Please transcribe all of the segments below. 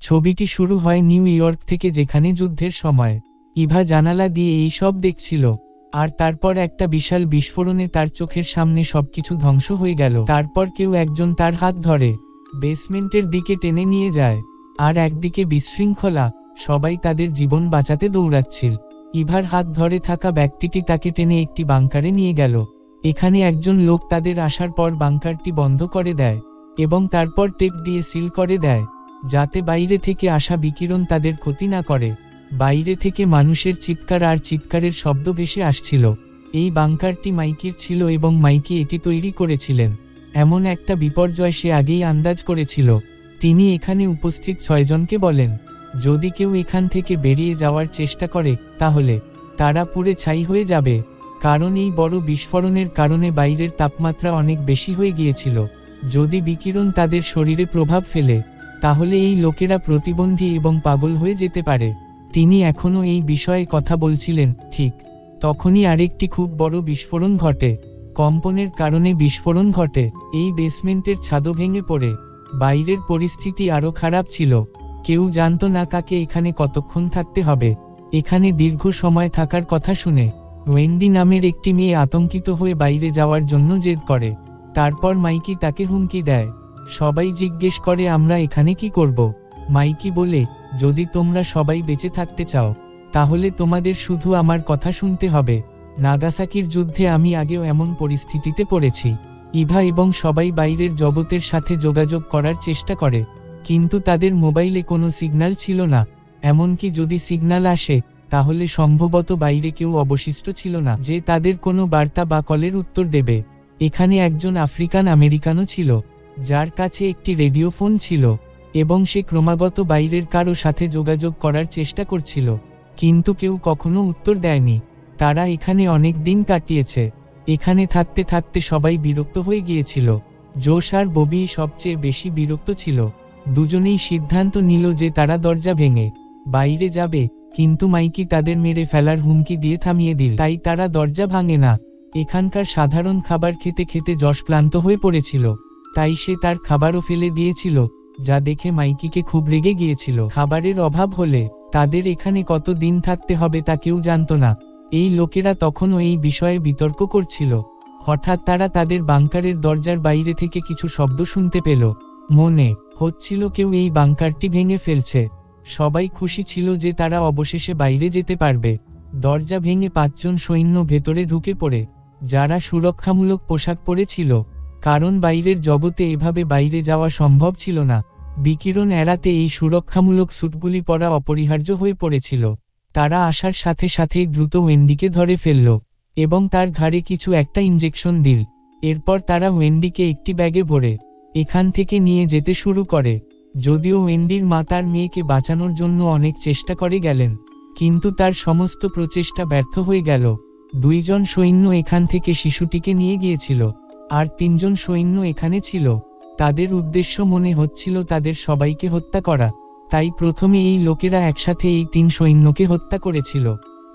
ছবিটি শুরু হয় নিউ ইয়র্ক থেকে, যেখানে যুদ্ধের সময় ইভা জানালা দিয়ে এই সব দেখছিল। আর তারপর একটা বিশাল বিস্ফোরণে তার চোখের সামনে সবকিছু ধ্বংস হয়ে গেল। তারপর কেউ একজন তার হাত ধরে বেসমেন্টের দিকে টেনে নিয়ে যায়, আর একদিকে বিশৃঙ্খলা, সবাই তাদের জীবন বাঁচাতে দৌড়াচ্ছিল। ইভার হাত ধরে থাকা ব্যক্তিটি তাকে টেনে একটি বাংকারে নিয়ে গেল। এখানে একজন লোক তাদের আসার পর বাংকারটি বন্ধ করে দেয় এবং তারপর টেপ দিয়ে সিল করে দেয়, যাতে বাইরে থেকে আসা বিকিরণ তাদের ক্ষতি না করে। বাইরে থেকে মানুষের চিৎকার আর চিৎকারের শব্দ ভেসে আসছিল। এই বাংকারটি মাইকির ছিল এবং মাইকি এটি তৈরি করেছিলেন। এমন একটা বিপর্যয় সে আগেই আন্দাজ করেছিল। তিনি এখানে উপস্থিত 6 জনকে বলেন, যদি কেউ এখান থেকে বেরিয়ে যাওয়ার চেষ্টা করে তাহলে তারা পুড়ে ছাই হয়ে যাবে, কারণ এই বড় বিস্ফোরণের কারণে বাইরের তাপমাত্রা অনেক বেশি হয়ে গিয়েছিল। যদি বিকিরণ তাদের শরীরে প্রভাব ফেলে তাহলে এই লোকেরা প্রতিবন্ধী এবং পাগল হয়ে যেতে পারে। তিনি এখনও এই বিষয়ে কথা বলছিলেন, ঠিক তখনই আরেকটি খুব বড় বিস্ফোরণ ঘটে। কম্পনের কারণে বিস্ফোরণ ঘটে। এই বেসমেন্টের ছাদও ভেঙে পড়ে। বাইরের পরিস্থিতি আরও খারাপ ছিল। কেউ জানত না কাকে এখানে কতক্ষণ থাকতে হবে। এখানে দীর্ঘ সময় থাকার কথা শুনে ওয়েন্ডি নামের একটি মেয়ে আতঙ্কিত হয়ে বাইরে যাওয়ার জন্য জেদ করে। তারপর মাইকি তাকে হুমকি দেয়। সবাই জিজ্ঞেস করে, আমরা এখানে কি করব? মাইকি বলে, যদি তোমরা সবাই বেঁচে থাকতে চাও তাহলে তোমাদের শুধু আমার কথা শুনতে হবে। নাগাসাকির যুদ্ধে আমি আগেও এমন পরিস্থিতিতে পড়েছি। ইভা এবং সবাই বাইরের জগতের সাথে যোগাযোগ করার চেষ্টা করে, কিন্তু তাদের মোবাইলে কোনো সিগন্যাল ছিল না। এমনকি যদি সিগন্যাল আসে তাহলে সম্ভবত বাইরে কেউ অবশিষ্ট ছিল না যে তাদের কোনো বার্তা বা কলের উত্তর দেবে। এখানে একজন আফ্রিকান আমেরিকানও ছিল যার কাছে একটি রেডিও ফোন ছিল এবং সে ক্রমাগত বাইরের কারো সাথে যোগাযোগ করার চেষ্টা করছিল, কিন্তু কেউ কখনো উত্তর দেয়নি। তারা এখানে অনেক দিন কাটিয়েছে। এখানে থাকতে থাকতে সবাই বিরক্ত হয়ে গিয়েছিল। জোশ আর ববি সবচেয়ে বেশি বিরক্ত ছিল। দুজনেই সিদ্ধান্ত নিল যে তারা দরজা ভেঙে বাইরে যাবে, কিন্তু মাইকি তাদের মেরে ফেলার হুমকি দিয়ে থামিয়ে দিল। তাই তারা দরজা ভাঙে না। এখানকার সাধারণ খাবার খেতে খেতে জশ ক্লান্ত হয়ে পড়েছিল, তাই সে তার খাবারও ফেলে দিয়েছিল, যা দেখে মাইকিকে খুব রেগে গিয়েছিল। খাবারের অভাব হলে তাদের এখানে কত দিন থাকতে হবে তা কেউ জানত না। এই লোকেরা তখনও এই বিষয়ে বিতর্ক করছিল। হঠাৎ তারা তাদের বাংকারের দরজার বাইরে থেকে কিছু শব্দ শুনতে পেল। মনে হচ্ছিল কেউ এই বাংকারটি ভেঙে ফেলছে। সবাই খুশি ছিল যে তারা অবশেষে বাইরে যেতে পারবে। দরজা ভেঙে 5 জন সৈন্য ভেতরে ঢুকে পড়ে, যারা সুরক্ষামূলক পোশাক পরেছিল, কারণ বাইরের জগতে এভাবে বাইরে যাওয়া সম্ভব ছিল না। বিকিরণ এড়াতে এই সুরক্ষামূলক স্যুটগুলি পরা অপরিহার্য হয়ে পড়েছিল। তারা আসার সাথে সাথেই দ্রুত ওয়েন্ডিকে ধরে ফেলল এবং তার ঘাড়ে কিছু একটা ইনজেকশন দিল। এরপর তারা ওয়েন্ডিকে একটি ব্যাগে ভরে এখান থেকে নিয়ে যেতে শুরু করে। যদিও ওয়েন্ডির মা তার মেয়েকে বাঁচানোর জন্য অনেক চেষ্টা করে গেলেন, কিন্তু তার সমস্ত প্রচেষ্টা ব্যর্থ হয়ে গেল। 2 জন সৈন্য এখান থেকে শিশুটিকে নিয়ে গিয়েছিল, আর 3 জন সৈন্য এখানে ছিল। তাদের উদ্দেশ্য মনে হচ্ছিল তাদের সবাইকে হত্যা করা। তাই প্রথমে এই লোকেরা একসাথে এই 3 সৈন্যকে হত্যা করেছিল।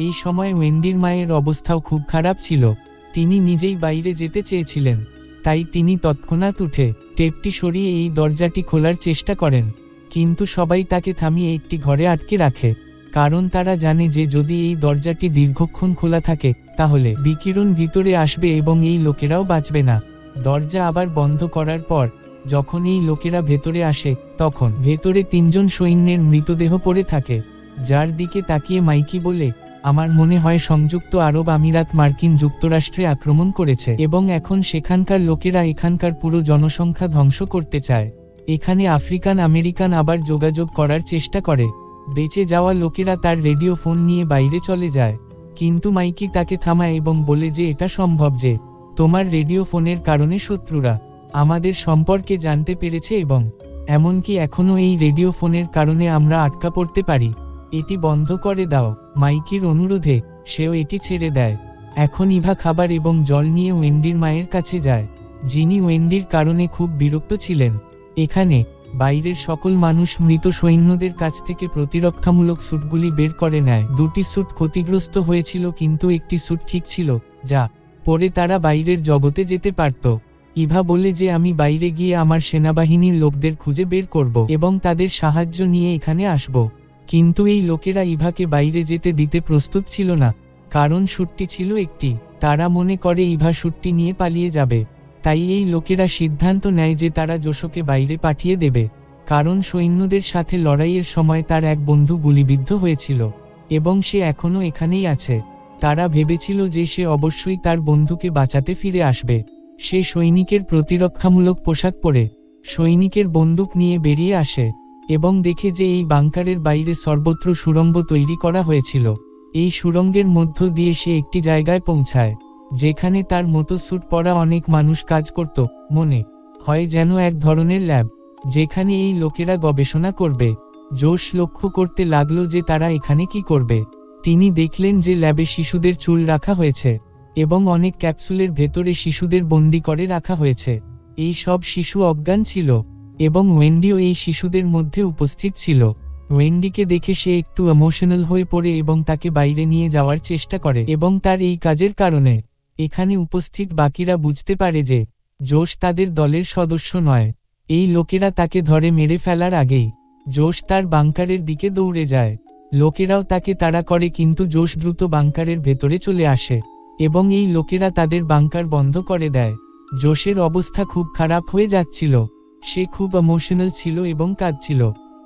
এই সময় ওয়েন্ডির মায়ের অবস্থাও খুব খারাপ ছিল। তিনি নিজেই বাইরে যেতে চেয়েছিলেন, তাই তিনি তৎক্ষণাৎ উঠে টেপটি সরিয়ে এই দরজাটি খোলার চেষ্টা করেন, কিন্তু সবাই তাকে থামিয়ে একটি ঘরে আটকে রাখে, কারণ তারা জানে যে যদি এই দরজাটি দীর্ঘক্ষণ খোলা থাকে তাহলে বিকিরণ ভিতরে আসবে এবং এই লোকেরাও বাঁচবে না। দরজা আবার বন্ধ করার পর যখন এই লোকেরা ভেতরে আসে তখন ভেতরে 3 জন সৈন্যের মৃতদেহ পড়ে থাকে, যার দিকে তাকিয়ে মাইকি বলে, আমার মনে হয় সংযুক্ত আরব আমিরাত মার্কিন যুক্তরাষ্ট্রে আক্রমণ করেছে এবং এখন সেখানকার লোকেরা এখানকার পুরো জনসংখ্যা ধ্বংস করতে চায়। এখানে আফ্রিকান আমেরিকান আবার যোগাযোগ করার চেষ্টা করে। বেঁচে যাওয়া লোকেরা তার রেডিও ফোন নিয়ে বাইরে চলে যায়, কিন্তু মাইকি তাকে থামায় এবং বলে যে এটা সম্ভব যে তোমার রেডিও ফোনের কারণে শত্রুরা আমাদের সম্পর্কে জানতে পেরেছে এবং এমনকি এখনও এই রেডিও ফোনের কারণে আমরা আটকা পড়তে পারি। এটি বন্ধ করে দাও। মাইকির অনুরোধে সেও এটি ছেড়ে দেয়। এখন ইভা খাবার এবং জল নিয়ে ওয়েন্ডির মায়ের কাছে যায়, যিনি ওয়েন্ডির কারণে খুব বিরক্ত ছিলেন। এখানে বাইরের সকল মানুষ মৃত সৈন্যদের কাছ থেকে প্রতিরক্ষামূলক স্যুটগুলি বের করে নেয়। 2টি স্যুট ক্ষতিগ্রস্ত হয়েছিল, কিন্তু একটি স্যুট ঠিক ছিল, যা পরে তারা বাইরের জগতে যেতে পারত। ইভা বলে যে আমি বাইরে গিয়ে আমার সেনাবাহিনীর লোকদের খুঁজে বের করব এবং তাদের সাহায্য নিয়ে এখানে আসব। কিন্তু এই লোকেরা ইভাকে বাইরে যেতে দিতে প্রস্তুত ছিল না, কারণ শ্যুটটি ছিল একটি। তারা মনে করে ইভা শ্যুটটি নিয়ে পালিয়ে যাবে। তাই এই লোকেরা সিদ্ধান্ত নেয় যে তারা জোশকে বাইরে পাঠিয়ে দেবে, কারণ সৈন্যদের সাথে লড়াইয়ের সময় তার এক বন্ধু গুলিবিদ্ধ হয়েছিল এবং সে এখনও এখানেই আছে। তারা ভেবেছিল যে সে অবশ্যই তার বন্ধুকে বাঁচাতে ফিরে আসবে। সে সৈনিকের প্রতিরক্ষামূলক পোশাক পরে সৈনিকের বন্দুক নিয়ে বেরিয়ে আসে এবং দেখে যে এই বাংকারের বাইরে সর্বত্র সুড়ঙ্গ তৈরি করা হয়েছিল। এই সুড়ঙ্গের মধ্য দিয়ে সে একটি জায়গায় পৌঁছায় যেখানে তার মতো স্যুট পরা অনেক মানুষ কাজ করত, মনে হয় যেন এক ধরনের ল্যাব যেখানে এই লোকেরা গবেষণা করবে। জোশ লক্ষ্য করতে লাগলো যে তারা এখানে কি করবে। তিনি দেখলেন যে ল্যাবে শিশুদের চুল রাখা হয়েছে এবং অনেক ক্যাপসুলের ভেতরে শিশুদের বন্দি করে রাখা হয়েছে। এই সব শিশু অজ্ঞান ছিল এবং ওয়েন্ডিও এই শিশুদের মধ্যে উপস্থিত ছিল। ওয়েন্ডিকে দেখে সে একটু ইমোশনাল হয়ে পড়ে এবং তাকে বাইরে নিয়ে যাওয়ার চেষ্টা করে এবং তার এই কাজের কারণে এখানে উপস্থিত বাকিরা বুঝতে পারে যে জোশ তাদের দলের সদস্য নয়। এই লোকেরা তাকে ধরে মেরে ফেলার আগেই জোশ তার বাংকারের দিকে দৌড়ে যায়। লোকেরাও তাকে তাড়া করে, কিন্তু জোশ দ্রুত বাংকারের ভেতরে চলে আসে এবং এই লোকেরা তাদের বাংকার বন্ধ করে দেয়। জোশের অবস্থা খুব খারাপ হয়ে যাচ্ছিল। সে খুব ইমোশনাল ছিল এবং কাঁদছিল।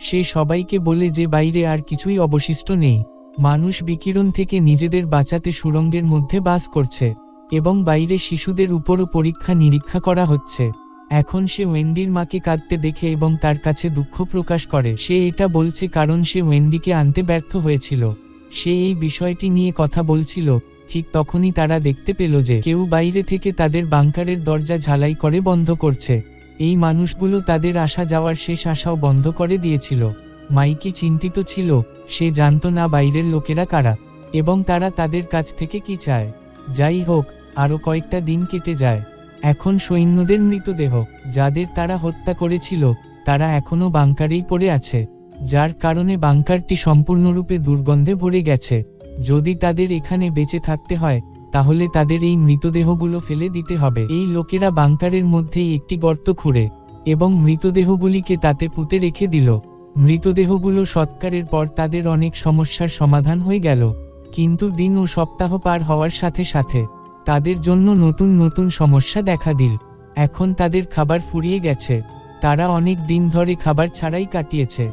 সে সবাইকে বলে যে বাইরে আর কিছুই অবশিষ্ট নেই। মানুষ বিকিরণ থেকে নিজেদের বাঁচাতে সুড়ঙ্গের মধ্যে বাস করছে এবং বাইরে শিশুদের উপরও পরীক্ষা নিরীক্ষা করা হচ্ছে। এখন সে ওয়েন্ডির মাকে কাঁদতে দেখে এবং তার কাছে দুঃখ প্রকাশ করে। সে এটা বলছে কারণ সে ওয়েন্ডিকে আনতে ব্যর্থ হয়েছিল। সে এই বিষয়টি নিয়ে কথা বলছিল, ঠিক তখনই তারা দেখতে পেল যে কেউ বাইরে থেকে তাদের বাংকারের দরজা ঝালাই করে বন্ধ করছে। এই মানুষগুলো তাদের আসা যাওয়ার শেষ আশাও বন্ধ করে দিয়েছিল। মাইকি চিন্তিত ছিল। সে জানত না বাইরের লোকেরা কারা এবং তারা তাদের কাছ থেকে কি চায়। যাই হোক, আরও কয়েকটা দিন কেটে যায়। এখন সৈন্যদের মৃতদেহ যাদের তারা হত্যা করেছিল তারা এখনও বাংকারেই পড়ে আছে, যার কারণে বাংকারটি সম্পূর্ণরূপে দুর্গন্ধে ভরে গেছে। যদি তাদের এখানে বেঁচে থাকতে হয় তাহলে তাদের এই মৃতদেহগুলো ফেলে দিতে হবে। এই লোকেরা বাংকারের মধ্যেই একটি গর্ত খুঁড়ে এবং মৃতদেহগুলিকে তাতে পুঁতে রেখে দিল। মৃতদেহগুলো সৎকারের পর তাদের অনেক সমস্যার সমাধান হয়ে গেল, কিন্তু দিন ও সপ্তাহ পার হওয়ার সাথে সাথে তাদের জন্য নতুন নতুন সমস্যা দেখা দিল। এখন তাদের খাবার ফুরিয়ে গেছে। তারা অনেক দিন ধরে খাবার ছাড়াই কাটিয়েছে।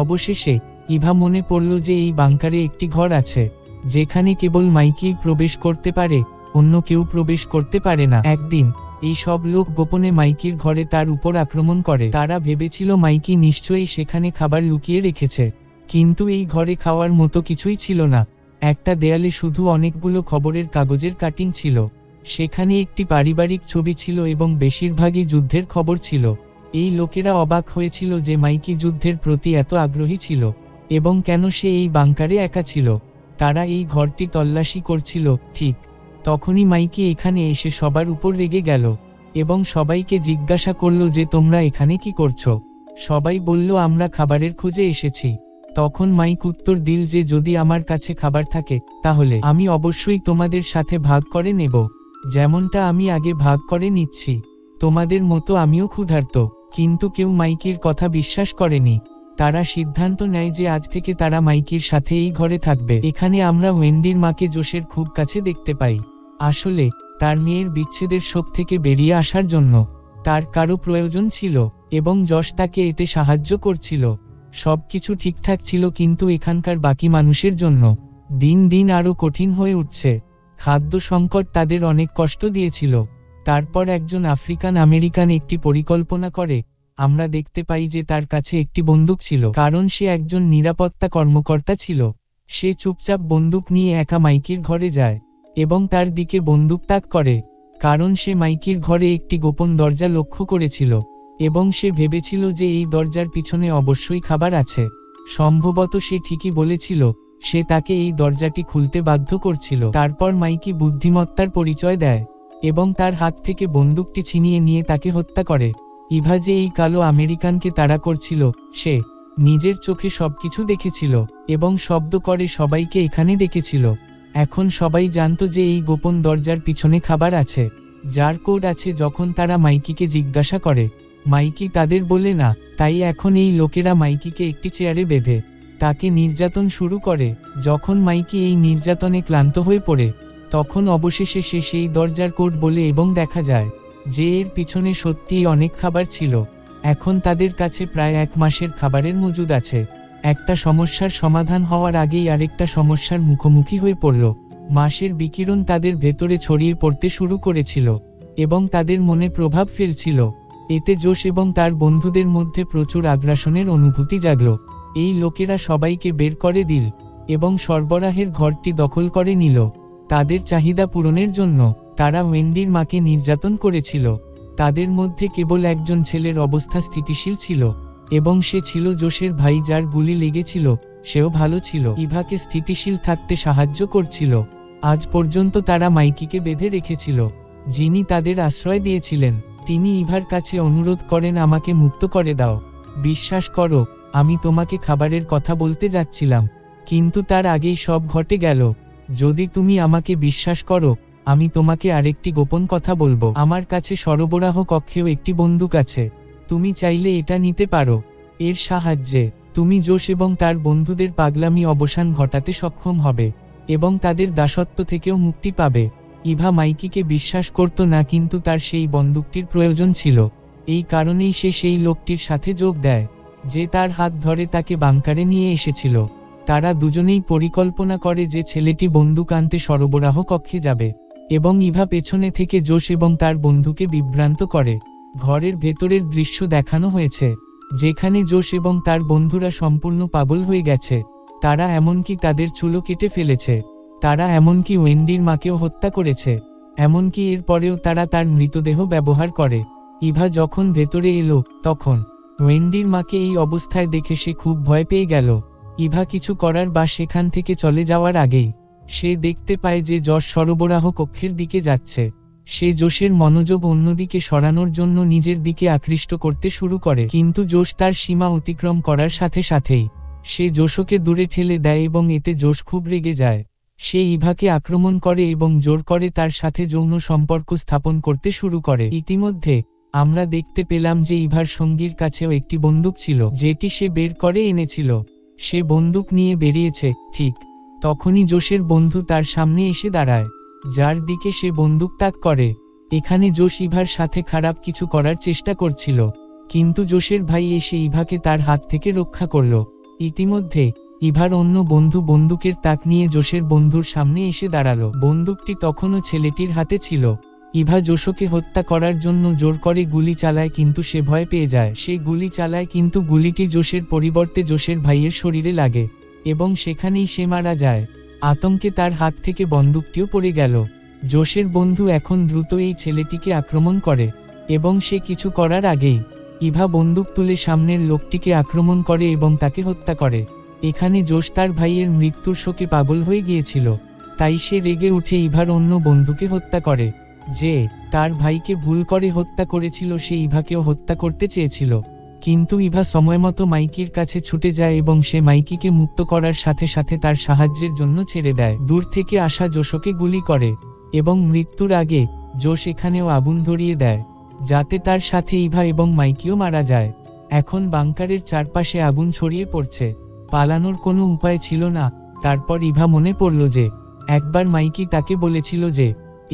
অবশেষে ইভা মনে পড়ল যে এই বাংকারে একটি ঘর আছে যেখানে কেবল মাইকিই প্রবেশ করতে পারে, অন্য কেউ প্রবেশ করতে পারে না। একদিন এই সব লোক গোপনে মাইকির ঘরে তার উপর আক্রমণ করে। তারা ভেবেছিল মাইকি নিশ্চয়ই সেখানে খাবার লুকিয়ে রেখেছে, কিন্তু এই ঘরে খাওয়ার মতো কিছুই ছিল না। একটা দেয়ালে শুধু অনেকগুলো খবরের কাগজের কাটিং ছিল। সেখানে একটি পারিবারিক ছবি ছিল এবং বেশিরভাগই যুদ্ধের খবর ছিল। এই লোকেরা অবাক হয়েছিল যে মাইকি যুদ্ধের প্রতি এত আগ্রহী ছিল এবং কেন সে এই বাংকারে একা ছিল। তারা এই ঘরটি তল্লাশি করছিল। ঠিক তখনই মাইকি এখানে এসে সবার উপর রেগে গেল এবং সবাইকে জিজ্ঞাসা করল যে তোমরা এখানে কি করছো। সবাই বলল আমরা খাবারের খোঁজে এসেছি। তখন মাইক উত্তর দিল যে যদি আমার কাছে খাবার থাকে তাহলে আমি অবশ্যই তোমাদের সাথে ভাগ করে নেব, যেমনটা আমি আগে ভাগ করে নিচ্ছি। তোমাদের মতো আমিও ক্ষুধার্ত। কিন্তু কেউ মাইকির কথা বিশ্বাস করেনি। তারা সিদ্ধান্ত নেয় যে আজ থেকে তারা মাইকির সাথে এই ঘরে থাকবে। এখানে আমরা ওয়েন্ডির মাকে জোশের খুব কাছে দেখতে পাই। আসলে তার মেয়ের বিচ্ছেদের শোক থেকে বেরিয়ে আসার জন্য তার কারো প্রয়োজন ছিল এবং যশ তাকে এতে সাহায্য করছিল। সবকিছু ঠিকঠাক ছিল, কিন্তু এখানকার বাকি মানুষের জন্য দিন দিন আরও কঠিন হয়ে উঠছে। খাদ্য সংকট তাদের অনেক কষ্ট দিয়েছিল। তারপর একজন আফ্রিকান আমেরিকান একটি পরিকল্পনা করে। আমরা দেখতে পাই যে তার কাছে একটি বন্দুক ছিল, কারণ সে একজন নিরাপত্তা কর্মকর্তা ছিল। সে চুপচাপ বন্দুক নিয়ে একা মাইকির ঘরে যায় এবং তার দিকে বন্দুক তাক করে, কারণ সে মাইকির ঘরে একটি গোপন দরজা লক্ষ্য করেছিল এবং সে ভেবেছিল যে এই দরজার পিছনে অবশ্যই খাবার আছে। সম্ভবত সে ঠিকই বলেছিল। সে তাকে এই দরজাটি খুলতে বাধ্য করছিল। তারপর মাইকি বুদ্ধিমত্তার পরিচয় দেয় এবং তার হাত থেকে বন্দুকটি ছিনিয়ে নিয়ে তাকে হত্যা করে। ইভা যে এই কালো আমেরিকানকে তাড়া করছিল, সে নিজের চোখে সবকিছু দেখেছিল এবং শব্দ করে সবাইকে এখানে ডেকেছিল। এখন সবাই জানত যে এই গোপন দরজার পিছনে খাবার আছে। যার কোড আছে। যখন তারা মাইকিকে জিজ্ঞাসা করে, মাইকি তাদের বলে না। তাই এখন এই লোকেরা মাইকিকে একটি চেয়ারে বেঁধে তাকে নির্যাতন শুরু করে। যখন মাইকি এই নির্যাতনে ক্লান্ত হয়ে পড়ে, তখন অবশেষে সে সেই দরজার কোড বলে এবং দেখা যায় যে এর পিছনে সত্যিই অনেক খাবার ছিল। এখন তাদের কাছে প্রায় 1 মাসের খাবারের মজুদ আছে। একটা সমস্যার সমাধান হওয়ার আগেই আরেকটা সমস্যার মুখোমুখি হয়ে পড়ল। মাসের বিকিরণ তাদের ভেতরে ছড়িয়ে পড়তে শুরু করেছিল এবং তাদের মনে প্রভাব ফেলছিল। এতে জোশ এবং তার বন্ধুদের মধ্যে প্রচুর আগ্রাসনের অনুভূতি জাগল। এই লোকেরা সবাইকে বের করে দিল এবং সরবরাহের ঘরটি দখল করে নিল। তাদের চাহিদা পূরণের জন্য তারা ওয়েন্ডির মাকে নির্যাতন করেছিল। তাদের মধ্যে কেবল একজন ছেলের অবস্থা স্থিতিশীল ছিল এবং সে ছিল জোশের ভাই, যার গুলি লেগেছিল। সেও ভালো ছিল, ইভাকে স্থিতিশীল থাকতে সাহায্য করছিল। আজ পর্যন্ত তারা মাইকিকে বেঁধে রেখেছিল, যিনি তাদের আশ্রয় দিয়েছিলেন। তিনি ইভার কাছে অনুরোধ করেন, আমাকে মুক্ত করে দাও। বিশ্বাস করো, আমি তোমাকে খাবারের কথা বলতে যাচ্ছিলাম, কিন্তু তার আগেই সব ঘটে গেল। যদি তুমি আমাকে বিশ্বাস করো, আমি তোমাকে আরেকটি গোপন কথা বলবো। আমার কাছে সরবরাহ কক্ষেও একটি বন্দুক আছে। তুমি চাইলে এটা নিতে পারো। এর সাহায্যে তুমি জোশ এবং তার বন্ধুদের পাগলামি অবসান ঘটাতে সক্ষম হবে এবং তাদের দাসত্ব থেকেও মুক্তি পাবে। ইভা মাইকিকে বিশ্বাস করত না, কিন্তু তার সেই বন্দুকটির প্রয়োজন ছিল। এই কারণেই সে সেই লোকটির সাথে যোগ দেয় যে তার হাত ধরে তাকে বাংকারে নিয়ে এসেছিল। তারা দুজনেই পরিকল্পনা করে যে ছেলেটি বন্দুক আনতে সরবরাহ কক্ষে যাবে এবং ইভা পেছনে থেকে জোশ এবং তার বন্ধুকে বিভ্রান্ত করে। ঘরের ভেতরের দৃশ্য দেখানো হয়েছে, যেখানে জোশ এবং তার বন্ধুরা সম্পূর্ণ পাগল হয়ে গেছে। তারা এমনকি তাদের চুলও কেটে ফেলেছে। তারা এমনকি ওয়েন্ডির মাকেও হত্যা করেছে। এমনকি এর পরেও তারা তার মৃতদেহ ব্যবহার করে। ইভা যখন ভেতরে এলো, তখন ওয়েন্ডির মাকে এই অবস্থায় দেখে সে খুব ভয় পেয়ে গেল। ইভা কিছু করার বা সেখান থেকে চলে যাওয়ার আগেই সে দেখতে পায় যে জশ সরবরাহ কক্ষের দিকে যাচ্ছে। সে জোশের মনোযোগ অন্যদিকে সরানোর জন্য নিজের দিকে আকৃষ্ট করতে শুরু করে, কিন্তু জোশ তার সীমা অতিক্রম করার সাথে সাথেই সে জোশকে দূরে ঠেলে দেয় এবং এতে জোশ খুব রেগে যায়। সে ইভাকে আক্রমণ করে এবং জোর করে তার সাথে যৌন সম্পর্ক স্থাপন করতে শুরু করে। ইতিমধ্যে আমরা দেখতে পেলাম যে ইভার সঙ্গীর কাছেও একটি বন্দুক ছিল, যেটি সে বের করে এনেছিল। সে বন্দুক নিয়ে বেরিয়েছে। ঠিক তখনই জোশের বন্ধু তার সামনে এসে দাঁড়ায়, যার দিকে সে বন্দুক তাক করে। এখানে জোশ ইভার সাথে খারাপ কিছু করার চেষ্টা করছিল, কিন্তু জোশের ভাই এসে ইভাকে তার হাত থেকে রক্ষা করল। ইতিমধ্যে ইভার অন্য বন্ধু বন্দুকের তাক নিয়ে জোশের বন্ধুর সামনে এসে দাঁড়ালো। বন্দুকটি তখনও ছেলেটির হাতে ছিল। ইভা জোশকে হত্যা করার জন্য জোর করে গুলি চালায়, কিন্তু সে ভয় পেয়ে যায়। সে গুলি চালায়, কিন্তু গুলিটি জোশের পরিবর্তে জোশের ভাইয়ের শরীরে লাগে এবং সেখানেই সে মারা যায়। আতঙ্কে তার হাত থেকে বন্দুকটিও পড়ে গেল। জোশের বন্ধু এখন দ্রুত এই ছেলেটিকে আক্রমণ করে এবং সে কিছু করার আগেই ইভা বন্দুক তুলে সামনের লোকটিকে আক্রমণ করে এবং তাকে হত্যা করে। এখানে জোশ তার ভাইয়ের মৃত্যুর শোকে পাগল হয়ে গিয়েছিল, তাই সে রেগে উঠে ইভার অন্য বন্ধুকে হত্যা করে। যে তার ভাইকে ভুল করে হত্যা করেছিল, সে ইভাকেও হত্যা করতে চেয়েছিল, কিন্তু ইভা সময়মতো মাইকির কাছে ছুটে যায় এবং সে মাইকিকে মুক্ত করার সাথে সাথে তার সাহায্যের জন্য ছেড়ে দেয়। দূর থেকে আসা জোশকে গুলি করে এবং মৃত্যুর আগে জোশ এখানেও আগুন ধরিয়ে দেয়, যাতে তার সাথে ইভা এবং মাইকিও মারা যায়। এখন বাংকারের চারপাশে আগুন ছড়িয়ে পড়ছে। পালানোর কোনো উপায় ছিল না। তারপর ইভা মনে পড়ল যে একবার মাইকি তাকে বলেছিল যে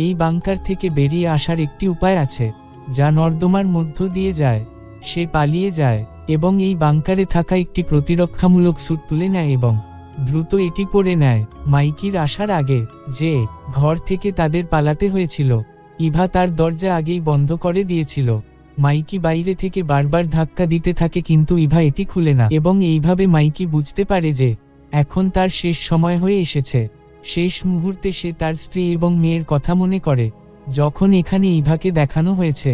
এই বাংকার থেকে বেরিয়ে আসার একটি উপায় আছে, যা নর্দমার মধ্য দিয়ে যায়। সে পালিয়ে যায় এবং এই বাংকারে থাকা একটি প্রতিরক্ষামূলক স্যুট তুলে নেয় এবং দ্রুত এটি পরে নেয়। মাইকির আসার আগে যে ঘর থেকে তাদের পালাতে হয়েছিল, ইভা তার দরজা আগেই বন্ধ করে দিয়েছিল। মাইকি বাইরে থেকে বারবার ধাক্কা দিতে থাকে, কিন্তু ইভা এটি খুলে না এবং এইভাবে মাইকি বুঝতে পারে যে এখন তার শেষ সময় হয়ে এসেছে। শেষ মুহূর্তে সে তার স্ত্রী এবং মেয়ের কথা মনে করে, যখন এখানে ইভাকে দেখানো হয়েছে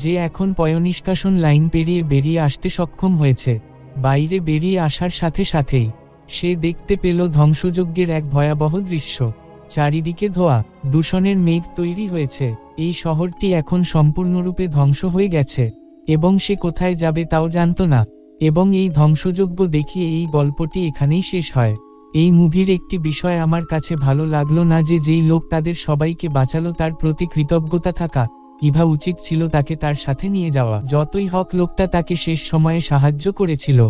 যে এখন পয়ঃনিষ্কাশন লাইন পেরিয়ে বেরিয়ে আসতে সক্ষম হয়েছে। বাইরে বেরিয়ে আসার সাথে সাথেই সে দেখতে পেল ধ্বংসযজ্ঞের এক ভয়াবহ দৃশ্য। চারিদিকে ধোঁয়া, দূষণের মেঘ তৈরি হয়েছে। এই শহরটি এখন সম্পূর্ণরূপে ধ্বংস হয়ে গেছে এবং সে কোথায় যাবে তাও জানত না। এবং এই ধ্বংসযজ্ঞ দেখিয়ে এই গল্পটি এখানেই শেষ হয়। এই মুভির একটি বিষয় আমার কাছে ভালো লাগলো না যে যেই লোক তাদের সবাইকে বাঁচালো তার প্রতি কৃতজ্ঞতা থাকা। ইভা উচিত ছিল তাকে তার সাথে নিয়ে যাওয়া। যতই হোক লোকটা তাকে শেষ সময়ে সাহায্য করেছিল।